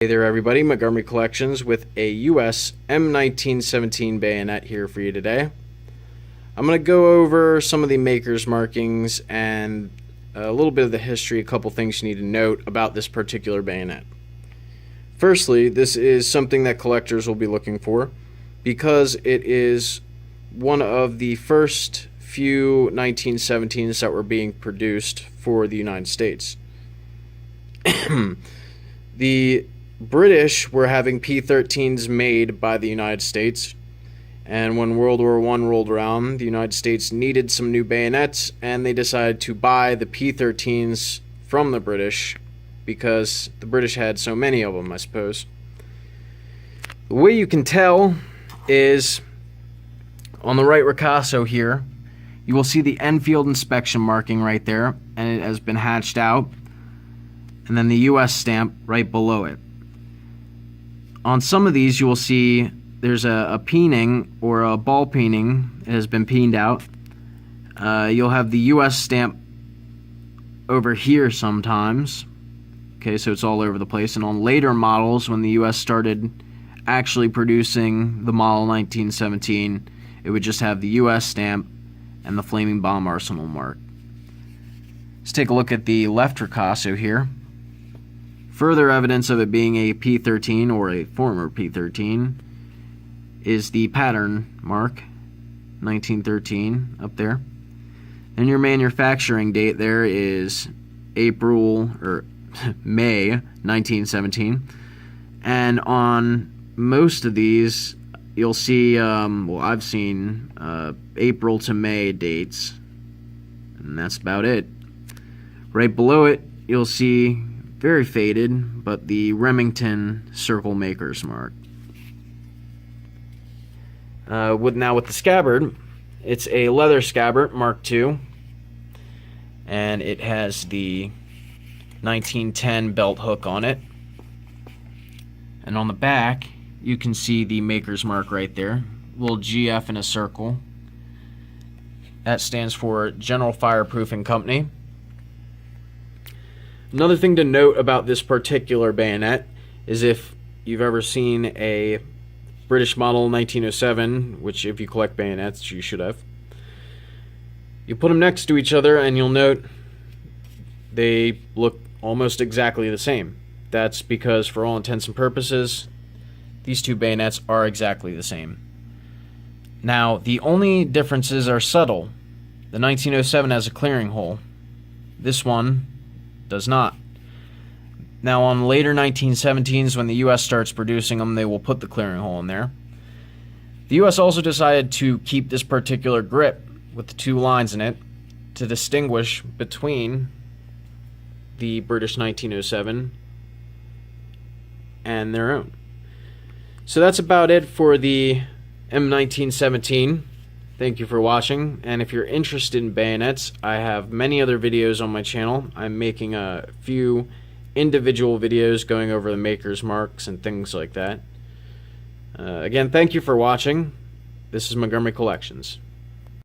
Hey there everybody, Montgomery Collections with a US M1917 bayonet here for you today. I'm going to go over some of the maker's markings and a little bit of the history, a couple things you need to note about this particular bayonet. Firstly, this is something that collectors will be looking for because it is one of the first few 1917s that were being produced for the United States. The British were having P13s made by the United States, and when World War I rolled around, the United States needed some new bayonets, and they decided to buy the P13s from the British because the British had so many of them, I suppose. The way you can tell is on the right ricasso here, you will see the Enfield inspection marking right there, and it has been hatched out, and then the US stamp right below it. On some of these, you will see there's a peening or a ball peening. It has been peened out. You'll have the US stamp over here sometimes. Okay, so it's all over the place. And on later models, when the US started actually producing the model 1917, it would just have the US stamp and the flaming bomb arsenal mark. Let's take a look at the left ricasso here. Further evidence of it being a P13 or a former P13 is the pattern mark, 1913, up there. And your manufacturing date there is April or May 1917. And on most of these, you'll see, well, I've seen April to May dates, and that's about it. Right below it, you'll see, very faded, but the Remington circle maker's mark. Now with the scabbard, it's a leather scabbard Mark II, and it has the 1910 belt hook on it. And on the back, you can see the maker's mark right there, little GF in a circle. That stands for General Fireproofing Company. Another thing to note about this particular bayonet is if you've ever seen a British model 1907, which if you collect bayonets, you should have, you put them next to each other and you'll note they look almost exactly the same. That's because for all intents and purposes, these two bayonets are exactly the same. Now, the only differences are subtle. The 1907 has a clearing hole. This one does not. Now on later 1917s, when the US starts producing them, they will put the clearing hole in there. The US also decided to keep this particular grip with the two lines in it to distinguish between the British 1907 and their own. So that's about it for the M1917. Thank you for watching, and if you're interested in bayonets, I have many other videos on my channel. I'm making a few individual videos going over the maker's marks and things like that. Again, thank you for watching. This is Montgomery Collections.